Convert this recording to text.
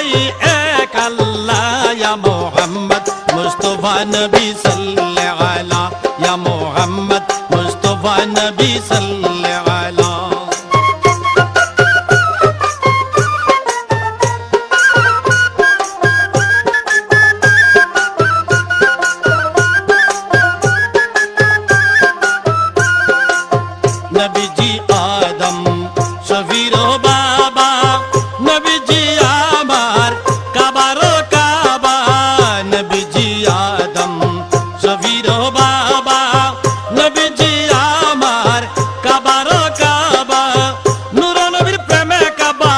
দুটাই এক আল্লাহ ইয়া মুহাম্মদ মুস্তাফা নবী সাল্লাল্লাহু আলা ইয়া মুহাম্মদ মুস্তাফা নবী সাল্লাল্লাহু আলা নবীজি আদম শফির বাবা নবীজি আমার কাবার কাবা নবীজি আদম শফির বাবা নবীজি আমার কাবার কাবা নূর নবীর প্রেমে কাবা